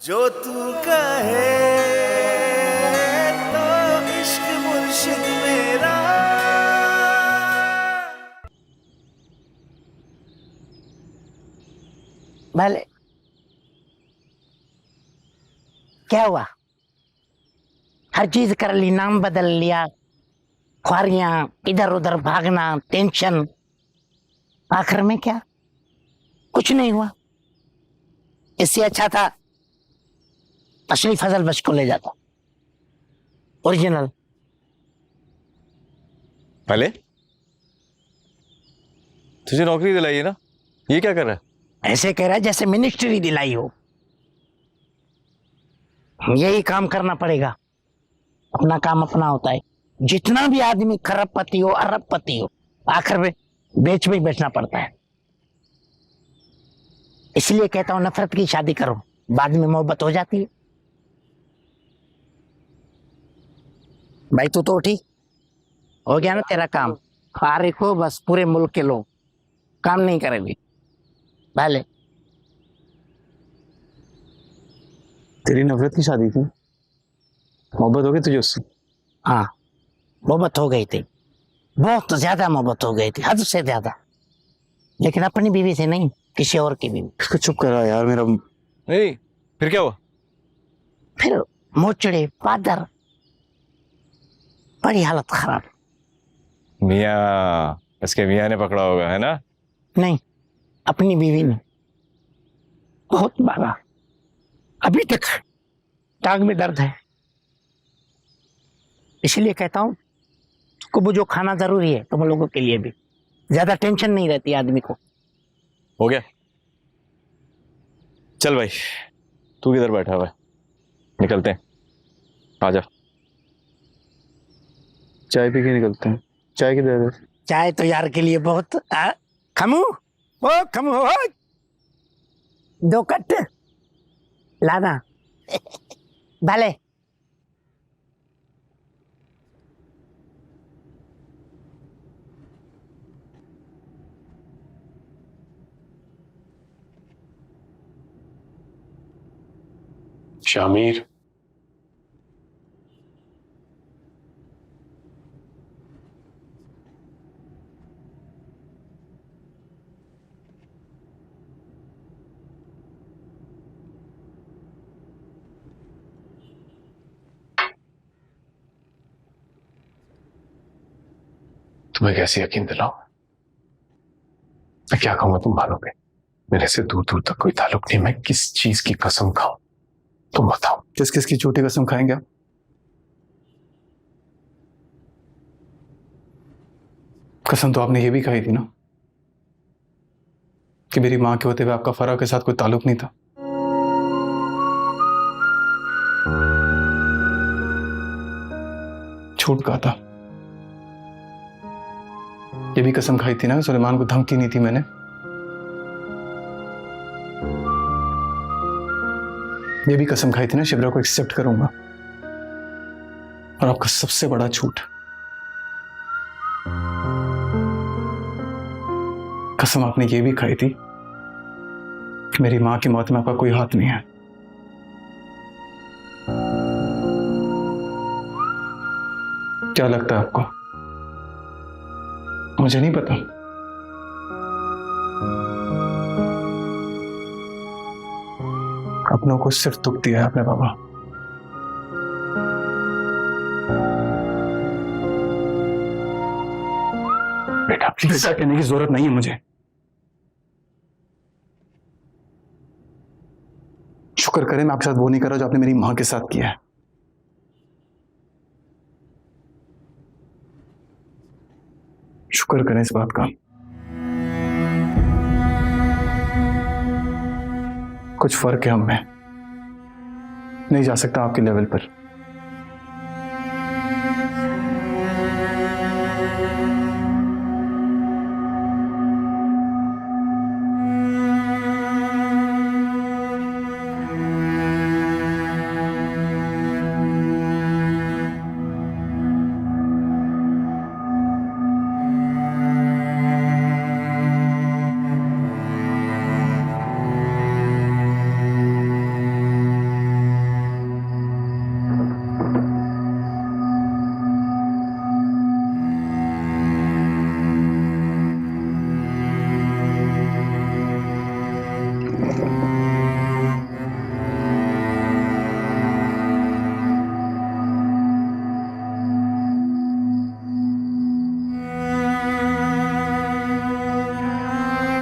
जो तू कहे तो इश्क मुर्शिद मेरा। भले क्या हुआ? हर चीज कर ली, नाम बदल लिया, ख्वारियां, इधर उधर भागना, टेंशन, आखिर में क्या? कुछ नहीं हुआ। इससे अच्छा था असली फजल बच को ले जाता, ओरिजिनल। भले तुझे नौकरी दिलाई है ना, ये क्या कर रहा है? ऐसे कह रहा है जैसे मिनिस्ट्री दिलाई हो। यही काम करना पड़ेगा, अपना काम अपना होता है। जितना भी आदमी खरबपति हो, अरबपति हो, आखिर में बेच में बेचना पड़ता है। इसलिए कहता हूं नफरत की शादी करो, बाद में मोहब्बत हो जाती है। भाई तू तो उठी, हो गया ना तेरा काम। फारिग हो बस, पूरे मुल्क के लोग काम नहीं करेंगे। भले तेरी नफरत की शादी थी, मोहब्बत हो गई तुझे उससे? हाँ, मोहब्बत हो गई थी, बहुत ज्यादा मोहब्बत हो गई थी, हद से ज्यादा। लेकिन अपनी बीवी से नहीं, किसी और की बीवी। इसको चुप करा यार मेरा। नहीं, फिर क्या हुआ? फिर मोचड़े पादर, बड़ी हालत खराब। मियाँ, इसके मियाँ ने पकड़ा होगा, है ना? नहीं, अपनी बीवी ने बहुत मारा, अभी तक टांग में दर्द है। इसलिए कहता हूं तुमको वो जो खाना जरूरी है, तुम लोगों के लिए भी। ज्यादा टेंशन नहीं रहती आदमी को। हो गया, चल भाई, तू किधर बैठा हुआ है? निकलते हैं, आजा। चाय पी के निकलते हैं। चाय किधर है? चाय तो यार के लिए बहुत खमू, ओ खमू, ओ 2 कट लाना। भले शामिर, तुम्हें कैसे यकीन दिलाऊं? मैं क्या कहूंगा तुम मानोगे? मेरे से दूर दूर तक कोई ताल्लुक नहीं। मैं किस चीज की कसम खाऊं, तुम बताओ। किस किस की झूठी कसम खाएंगे आप? कसम तो आपने ये भी खाई थी ना कि मेरी मां के होते हुए आपका फराह के साथ कोई ताल्लुक नहीं था। झूठ कहा था। ये भी कसम खाई थी ना कि सुलेमान को धमकी नहीं थी मैंने। ये भी कसम खाई थी ना शिबरा को एक्सेप्ट करूंगा। और आपका सबसे बड़ा झूठ, कसम आपने ये भी खाई थी कि मेरी मां की मौत में आपका कोई हाथ नहीं है। क्या लगता है आपको? मुझे नहीं पता। अपनों को सिर्फ दुख दिया है आपने बाबा। बेटा प्लीज, ऐसा कहने की जरूरत नहीं है मुझे। शुक्र करें मैं आपके साथ वो नहीं कर रहा जो आपने मेरी मां के साथ किया है। शुक्र करें इस बात का। कुछ फर्क है हम में, नहीं जा सकता आपके लेवल पर।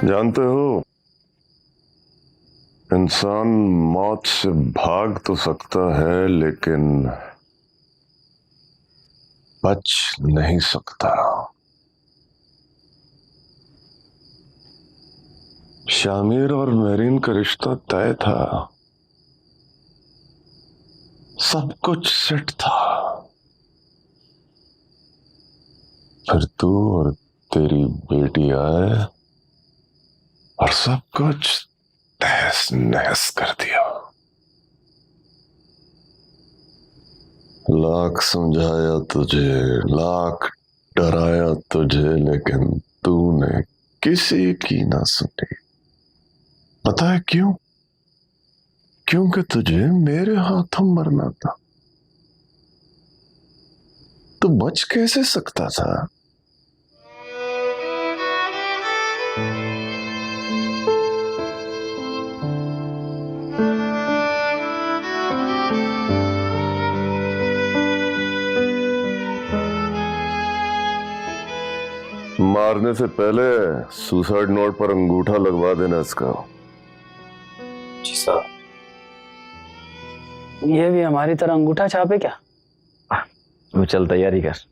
जानते हो, इंसान मौत से भाग तो सकता है लेकिन बच नहीं सकता। शामिर और मेरीन का रिश्ता तय था, सब कुछ सेट था। फिर तू और तेरी बेटी आए और सब कुछ तहस नहस कर दिया। लाख समझाया तुझे, लाख डराया तुझे, लेकिन तूने किसी की ना सुनी। पता है क्यों? क्योंकि तुझे मेरे हाथों मरना था। तो बच कैसे सकता था? मारने से पहले सुसाइड नोट पर अंगूठा लगवा देना इसका। जी साहब, ये भी हमारी तरह अंगूठा छापे क्या? वो चल तैयारी कर।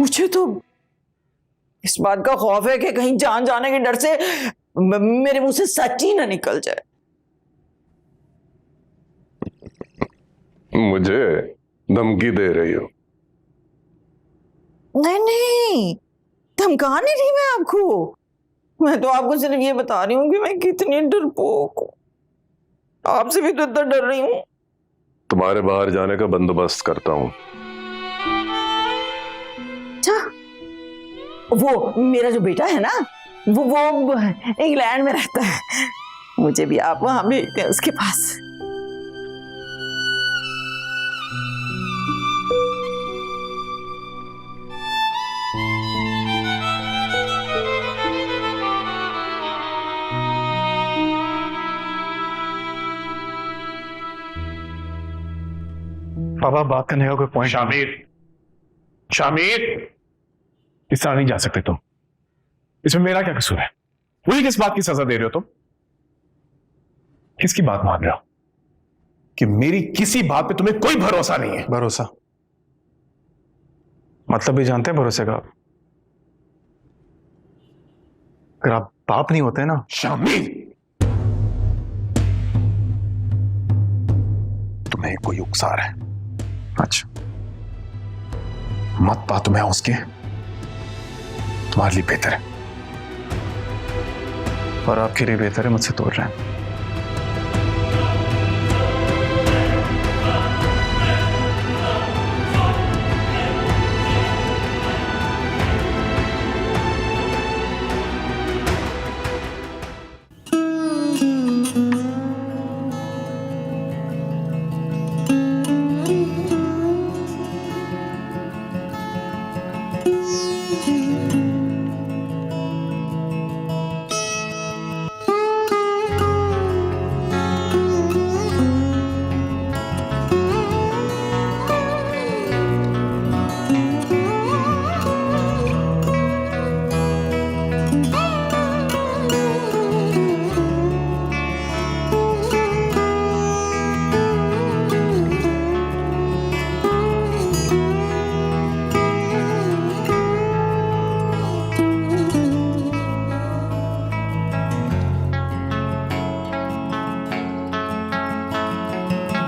मुझे तो इस बात का खौफ है कि कहीं जान जाने के डर से मेरे मुंह से सच ही ना निकल जाए। मुझे धमकी दे रही हो? नहीं नहीं, धमका नहीं रही मैं आपको। मैं तो आपको सिर्फ ये बता रही हूँ कि मैं कितनी डरपोक हूँ। आपसे भी तो इतना डर रही हूँ। तुम्हारे बाहर जाने का बंदोबस्त करता हूँ। अच्छा, वो मेरा जो बेटा है ना, वो इंग्लैंड में रहता है। मुझे भी आप वहां भेजते हैं उसके पास। पापा, बात करने का कोई पॉइंट? शामिर, शामिर, इस तरह नहीं जा सकते तुम। इसमें मेरा क्या कसूर है? मुझे किस बात की सजा दे रहे हो तुम? किसकी बात मान रहे हो? कि मेरी किसी बात पे तुम्हें कोई भरोसा नहीं है? भरोसा मतलब भी जानते हैं भरोसे का? अगर आप बाप नहीं होते ना। शामिर, तुम्हें कोई उकसा रहा है। अच्छा, मत बात तुम्हें उसके, तुम्हारे लिए बेहतर है। और आपके लिए बेहतर है मुझसे तोड़ रहे हैं।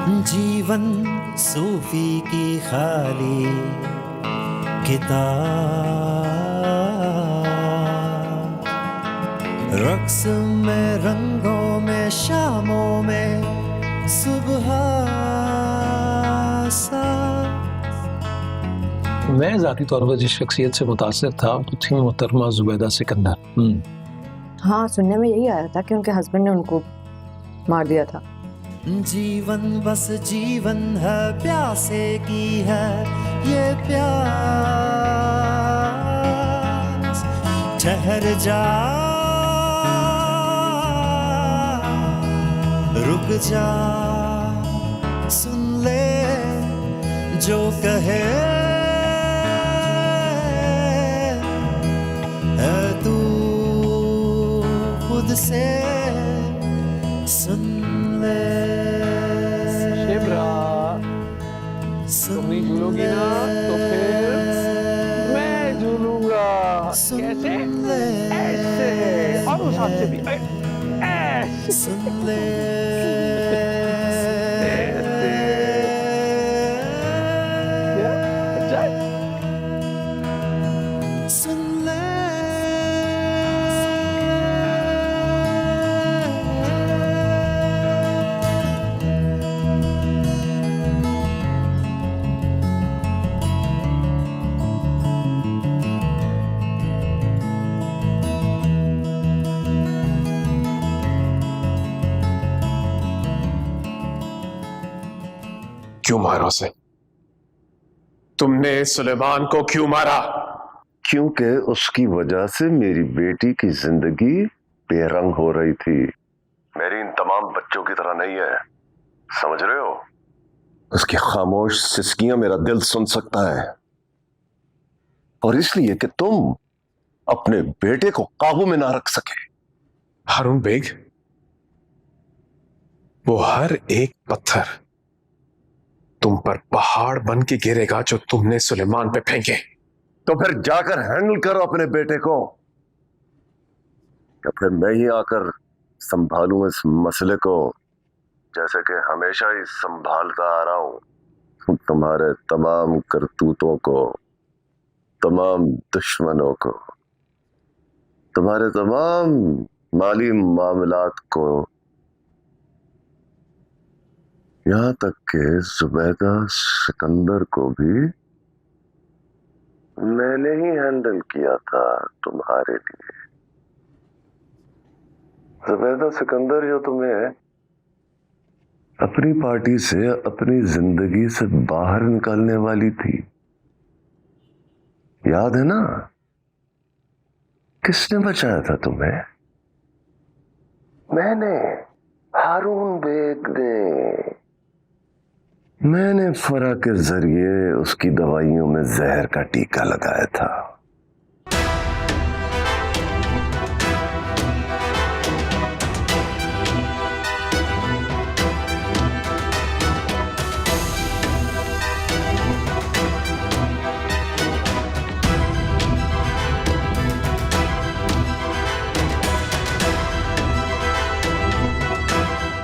जीवन सूफी की खाली किताब, रक्स में, रंगों में, शामों में, सुबह सा। मैं ज़ाती तौर पर जिस शख्सियत से मुतासिर था तो थी मोहतरमा जुबैदा सिकंदर। हाँ, सुनने में यही आया था कि उनके हस्बैंड ने उनको मार दिया था। जीवन बस जीवन है, प्यासे की है ये प्यास, ठहर जा, रुक जा, सुन ले जो कहे है तू खुद से, सुन ले। शिब्रा, तुम नहीं झूलोगी ना तो फिर मैं झूलूंगा। कैसे? ऐसे, और उस हाथ से भी ऐसे। सुन ले। सुन ले। क्यों मारा उसे? तुमने सुलेमान को क्यों मारा? क्योंकि उसकी वजह से मेरी बेटी की जिंदगी बेरंग हो रही थी। मेरी इन तमाम बच्चों की तरह नहीं है, समझ रहे हो? उसकी खामोश सिसकियां मेरा दिल सुन सकता है, और इसलिए कि तुम अपने बेटे को काबू में ना रख सके। हारून बेग, वो हर एक पत्थर तुम पर पहाड़ बन के गिरेगा जो तुमने सुलेमान पे फेंके। तो फिर जाकर हैंडल करो अपने बेटे को, या फिर मैं ही आकर संभालूं इस मसले को, जैसे कि हमेशा ही संभालता आ रहा हूं तुम्हारे तमाम करतूतों को, तमाम दुश्मनों को, तुम्हारे तमाम माली मामलात को, यहां तक कि जुबैदा सिकंदर को भी मैंने ही हैंडल किया था तुम्हारे लिए। जुबैदा सिकंदर जो तुम्हें अपनी पार्टी से, अपनी जिंदगी से बाहर निकालने वाली थी, याद है ना? किसने बचाया था तुम्हें? मैंने, हारून बेग ने। मैंने फरा के जरिए उसकी दवाइयों में जहर का टीका लगाया था।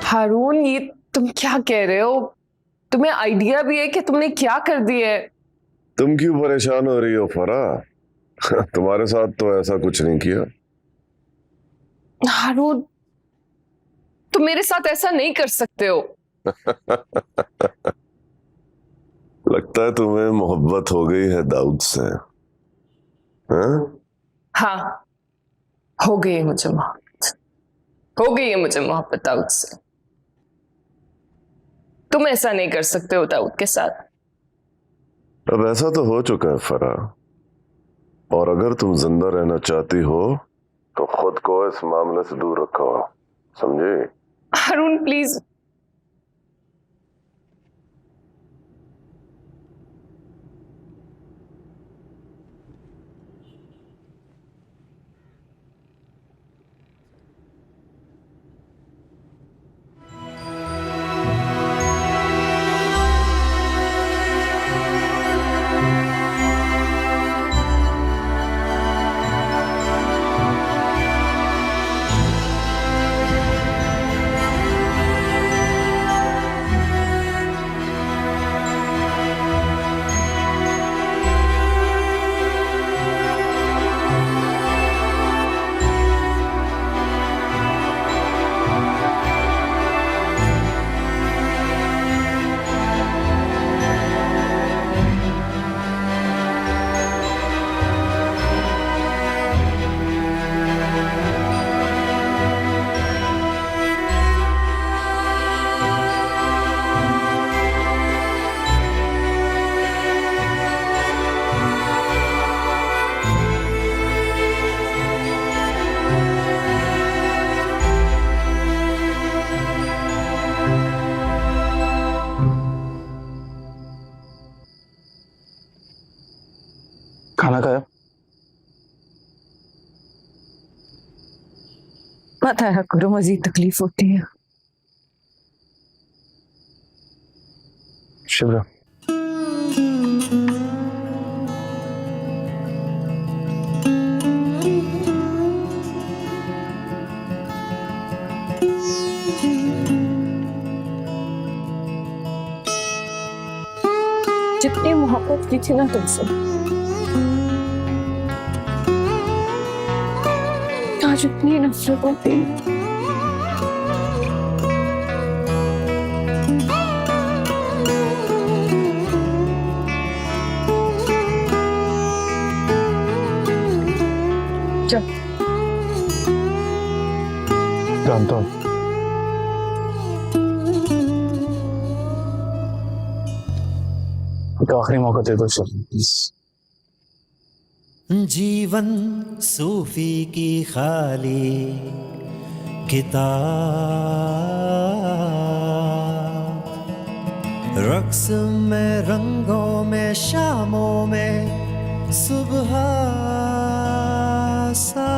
हारून, ये तुम क्या कह रहे हो? तुम्हें आइडिया भी है कि तुमने क्या कर दिया है? तुम क्यों परेशान हो रही हो फरा? तुम्हारे साथ तो ऐसा कुछ नहीं किया। हारून, तुम मेरे साथ ऐसा नहीं कर सकते हो। लगता है तुम्हें मोहब्बत हो गई है दाऊद से, हाँ? हाँ, हो गई है मुझे मोहब्बत, हो गई है मुझे मोहब्बत दाऊद से। तुम ऐसा नहीं कर सकते हो दाऊद के साथ। अब ऐसा तो हो चुका है फरा, और अगर तुम जिंदा रहना चाहती हो तो खुद को इस मामले से दूर रखो, समझे? हारून प्लीज। बताया करो, मजीद तकलीफ होती है। शिवरा, जितनी मोहब्बत की थी ना तुमसे, आज इतनी नफरत होती है। जब जानता हूँ तो आखिरी मौका दे दो सर, प्लीज। जीवन सूफी की खाली किताब, रक्स में रंगों में शामों में सुबह सा,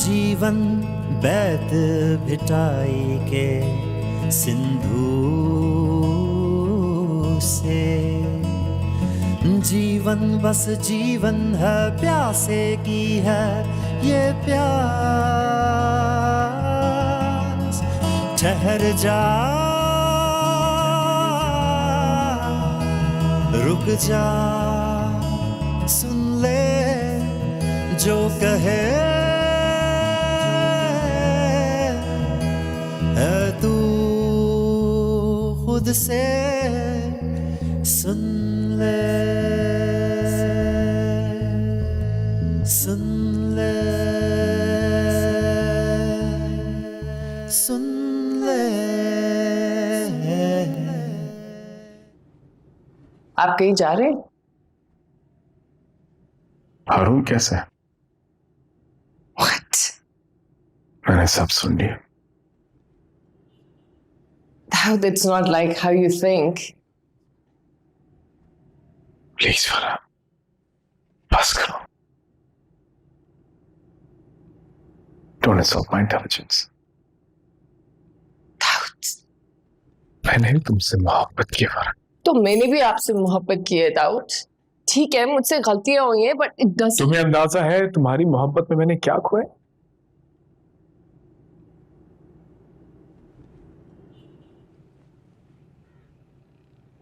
जीवन बैत भिटाई के सिंधु से, जीवन बस जीवन है, प्यासे की है ये प्यास। ठहर जा, रुक जा, सुन ले जो कहे है तू खुद से, सुन ले, सुन ले, सुन ले। आप कहीं जा रहे हैं? हारून कैसे? What? मैंने सब सुन लिया। That's not like how you think. Please Farhan, बस करो। Don't insult my intelligence. मैंने तुमसे मोहब्बत की फरहान। तो मैंने भी आपसे मोहब्बत की है दाऊद। ठीक है, मुझसे गलतियां हुई हैं, बट इट डजंट। तुम्हें अंदाजा है तुम्हारी मोहब्बत में मैंने क्या खोया?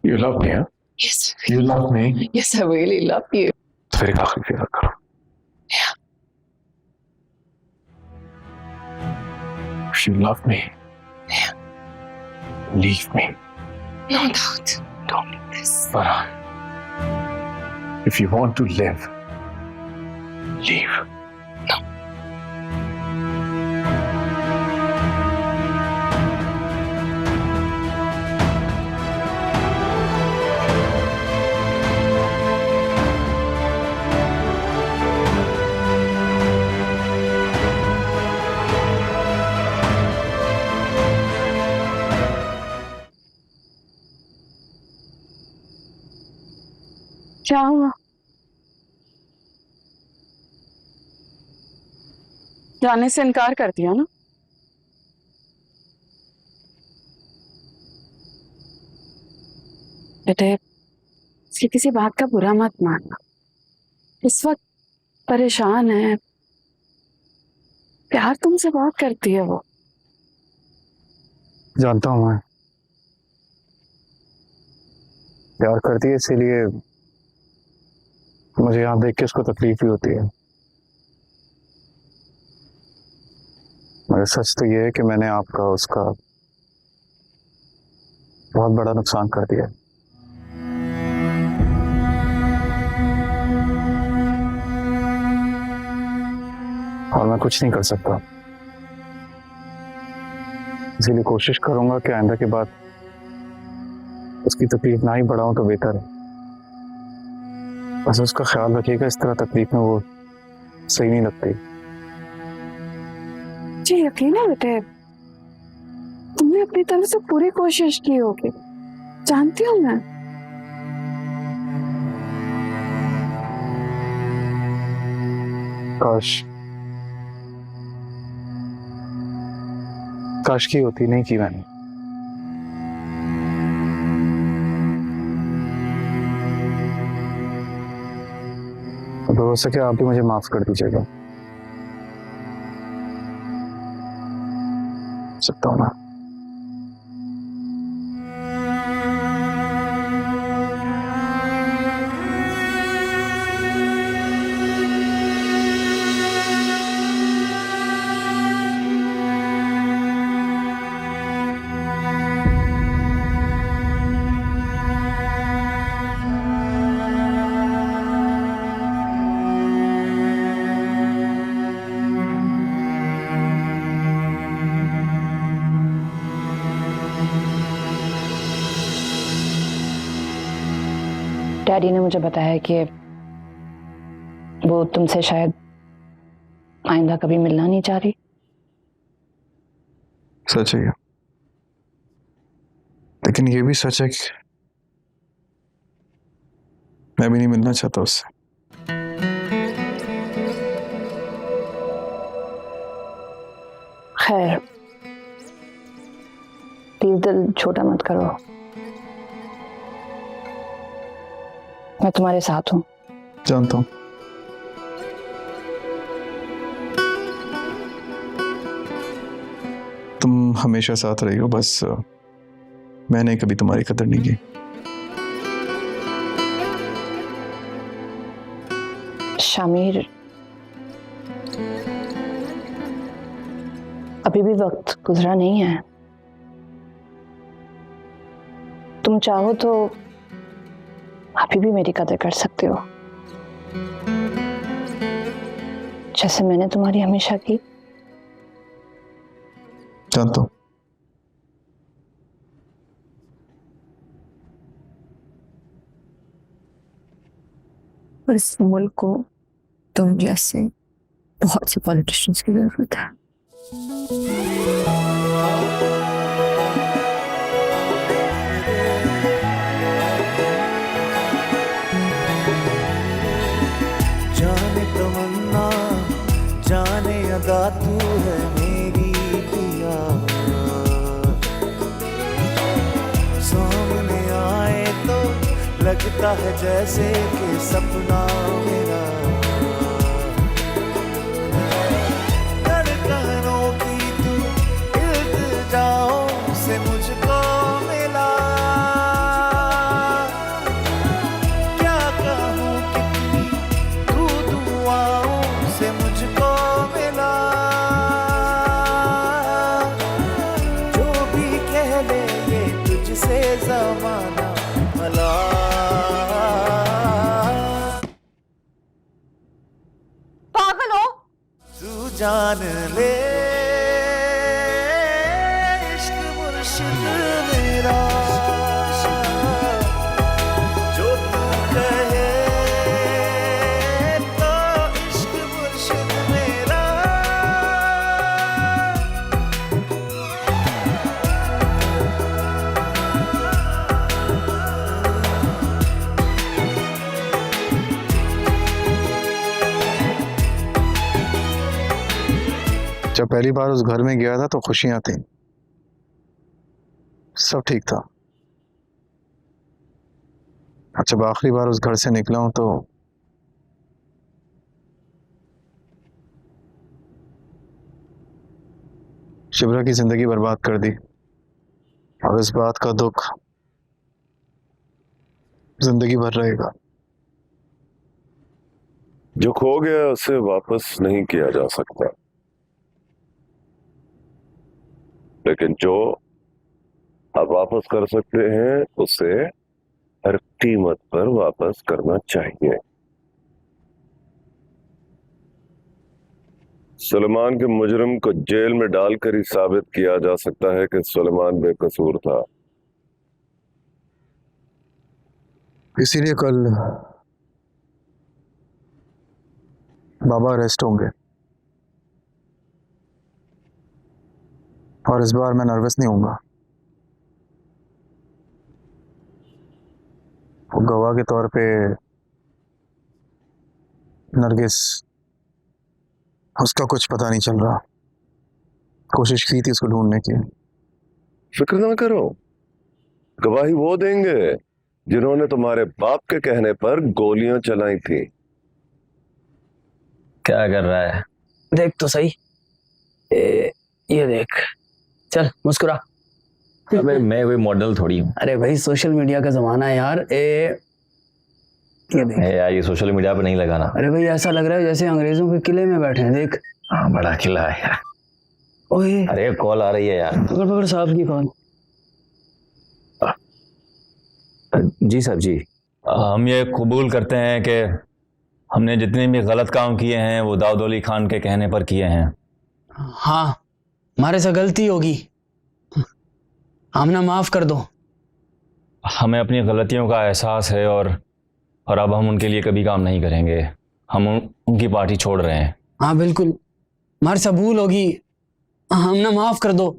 You love me, huh? Yes, You love me. yes, I really love you. तो फिर एक आखिरी फेवर करो। Yeah. If you love me, Yeah. leave me. No, Daud, don't do this. Farhan, if you want to live, leave. क्या हुआ? जाने से इनकार कर दिया ना? बेटे, इसकी किसी बात का बुरा मत मानना। इस वक्त परेशान है, प्यार तुमसे बहुत करती है वो। जानता हूँ मैं, प्यार करती है, इसीलिए मुझे यहाँ देख के उसको तकलीफ भी होती है। मगर सच तो ये है कि मैंने आपका उसका बहुत बड़ा नुकसान कर दिया। और मैं कुछ नहीं कर सकता, इसीलिए कोशिश करूंगा कि आइंदा के बाद उसकी तकलीफ ना ही बढ़ाऊं तो बेहतर है। बस उसका ख्याल रखिएगा, इस तरह तकलीफ में वो सही नहीं लगती। जी यकीन है बेटे, तुमने अपनी तरफ से पूरी कोशिश की होगी, जानती हूँ मैं। काश काश की होती, नहीं की मैंने। अब हो सके आप भी मुझे माफ कर दीजिएगा। सकता हूँ ना। डैडी ने मुझे बताया कि वो तुमसे शायद आइंदा कभी मिलना नहीं चाह रही। सच है ये, लेकिन ये भी सच है कि मैं भी नहीं मिलना चाहता उससे। खैर, प्लीज दिल छोटा मत करो, मैं तुम्हारे साथ हूँ। जानता हूँ। तुम हमेशा साथ रही हो, बस मैंने कभी तुम्हारी कदर नहीं की। शामिर, अभी भी वक्त गुजरा नहीं है। तुम चाहो तो अभी भी मेरी कदर कर सकते हो, जैसे मैंने तुम्हारी हमेशा की। जानता हूँ। इस मुल्क को तुम जैसे बहुत से पॉलिटिशियंस की जरूरत है। जाने तमन्ना जाने अदा तू है मेरी पिया, सामने आए तो लगता है जैसे कि सपना मेरा। धड़कनों की तू इल्तिजाओं से मुझको मिला, क्या कहूँ कितनी तू दुआओं से मुझको मिला। जो भी कह ले ये तुझसे ज़माना भला। पागल हो? तू जान ले इश्क मुर्शिद मेरा, जो तू कहे तो इश्क मुर्शिद मेरा। जब पहली बार उस घर में गया था तो खुशियां थी, सब ठीक था। और जब आखिरी बार उस घर से निकला हूं तो शिवरा की जिंदगी बर्बाद कर दी, और इस बात का दुख जिंदगी भर रहेगा। जो खो गया उसे वापस नहीं किया जा सकता, लेकिन जो आप वापस कर सकते हैं उसे हर कीमत पर वापस करना चाहिए। सुलेमान के मुजरिम को जेल में डालकर ही साबित किया जा सकता है कि सुलेमान बेकसूर था। इसीलिए कल बाबा अरेस्ट होंगे, और इस बार मैं नर्वस नहीं होऊंगा। वो गवाह के तौर पे नरगिस, उसका कुछ पता नहीं चल रहा, कोशिश की थी उसको ढूंढने की। फिक्र ना करो, गवाही वो देंगे जिन्होंने तुम्हारे बाप के कहने पर गोलियां चलाई थी। क्या कर रहा है? देख तो सही। ये देख, चल मुस्कुरा। अबे मैं कोई मॉडल थोड़ी हूँ। अरे भाई सोशल मीडिया का जमाना है यार। ये देख यार ये सोशल मीडिया पे नहीं लगाना। अरे भाई ऐसा लग रहा है जैसे अंग्रेजों के किले में बैठे हैं। देख हाँ बड़ा किला है यार। ओए अरे कॉल आ रही है यार। पकड़ पकड़ साहब की कॉल। जी साहब जी, हम ये कबूल करते हैं कि हमने जितने भी गलत काम किए हैं वो दाऊद अली खान के कहने पर किए हैं। हाँ हमारे से गलती होगी, हमने माफ कर दो। हमें अपनी गलतियों का एहसास है और अब हम उनके लिए कभी काम नहीं करेंगे। हम उनकी पार्टी छोड़ रहे हैं। हाँ बिल्कुल, हमारे से भूल होगी, हमने माफ कर दो।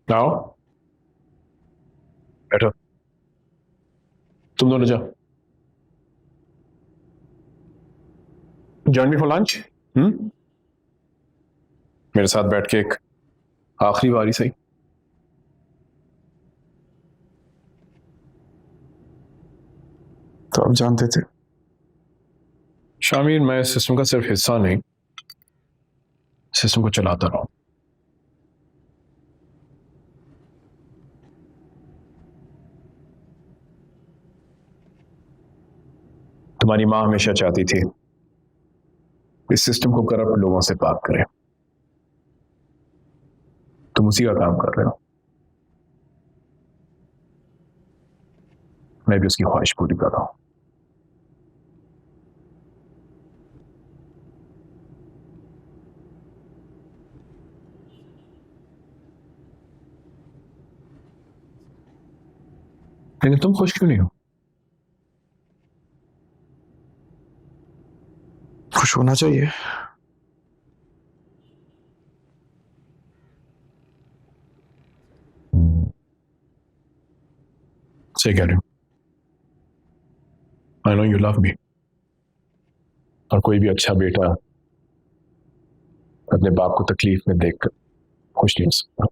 आओ बैठो, तुम दोनों जाओ। Join me for lunch. मेरे साथ बैठ के एक आखिरी बारी सही। तो आप जानते थे? शामिर, मैं सिस्टम का सिर्फ हिस्सा नहीं, सिस्टम को चलाता रहा हूं। तुम्हारी मां हमेशा चाहती थी इस सिस्टम को करप्ट लोगों से पाक करे। तुम उसी का काम कर रहे हो। मैं भी उसकी ख्वाहिश पूरी कर रहा हूं। लेकिन तुम खुश क्यों नहीं हो? खुश होना चाहिए। सही कह रहे हो। I know you love me. और कोई भी अच्छा बेटा अपने बाप को तकलीफ में देखकर खुश नहीं हो सकता।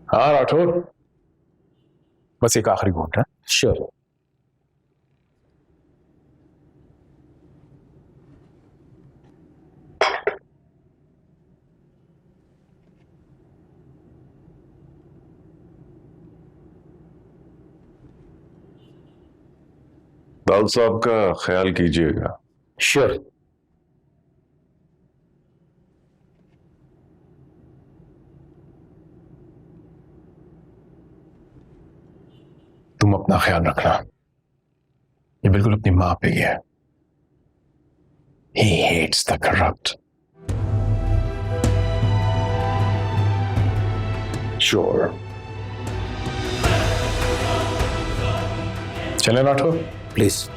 हाँ राठौर, बस एक आखिरी वोट है। श्योर। दाऊद साहब का ख्याल कीजिएगा। श्योर। तुम अपना ख्याल रखना। ये बिल्कुल अपनी मां पे ही है। He hates the corrupt. Sure. चले राठौर, प्लीज।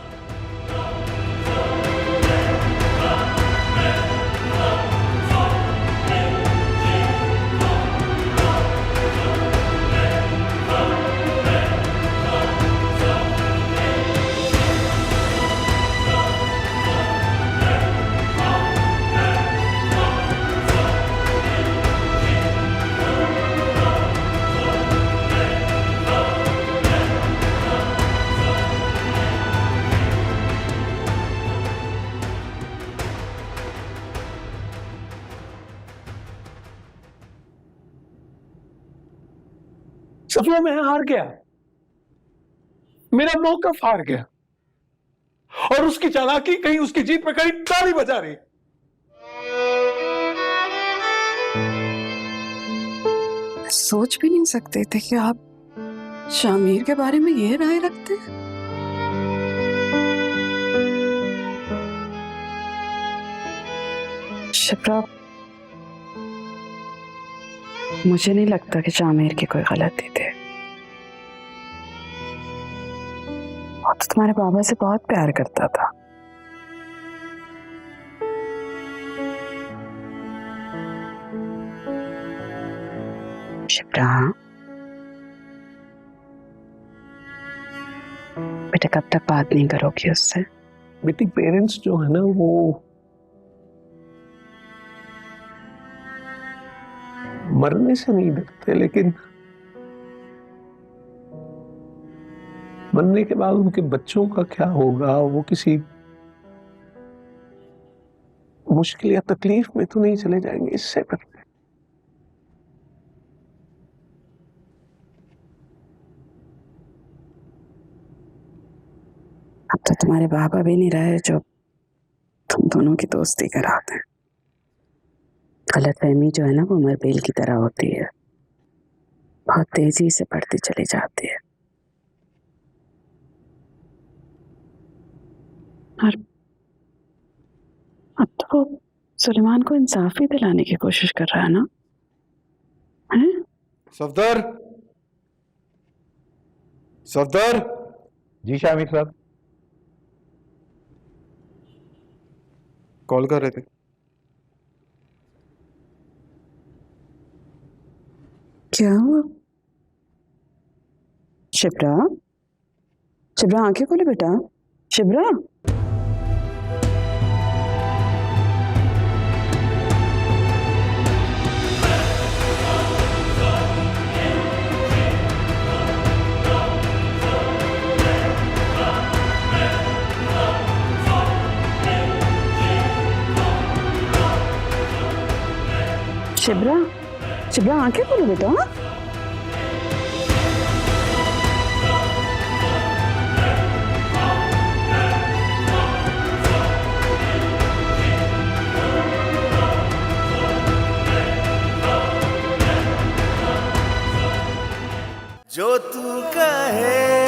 सफिया मैं हार गया, मेरा मौकफ हार गया और उसकी चालाकी कहीं उसकी जीत पे कहीं ताली बजा रही। सोच भी नहीं सकते थे कि आप शामिर के बारे में ये राय रखते हैं। शिप्रा, मुझे नहीं लगता कि शामिर की कोई गलती थी। वो तो तुम्हारे बाबा से बहुत प्यार करता था। शिप्रा, बेटा कब तक बात नहीं करोगी उससे? बेटी पेरेंट्स जो है ना वो मरने से नहीं डरते, लेकिन मरने के बाद उनके बच्चों का क्या होगा, वो किसी मुश्किल या तकलीफ में तो नहीं चले जाएंगे, इससे डरते। अब तो तुम्हारे बाबा भी नहीं रहे जो तुम दोनों की दोस्ती कराते हैं। गलतफहमी जो है ना वो मरबेल की तरह होती है, बहुत तेजी से बढ़ती चली जाती है। और अब तो वो सुलेमान को इंसाफ ही दिलाने की कोशिश कर रहा है ना? हैं? सफदर, सफदर। जी शामिर साहब। कॉल कर रहे थे। क्या हुआ? शिप्रा, शिप्रा आंखें खोले बेटा। शिप्रा, शिप्रा, शिप्रा आंखें खोलो बेटा। जो तू कहे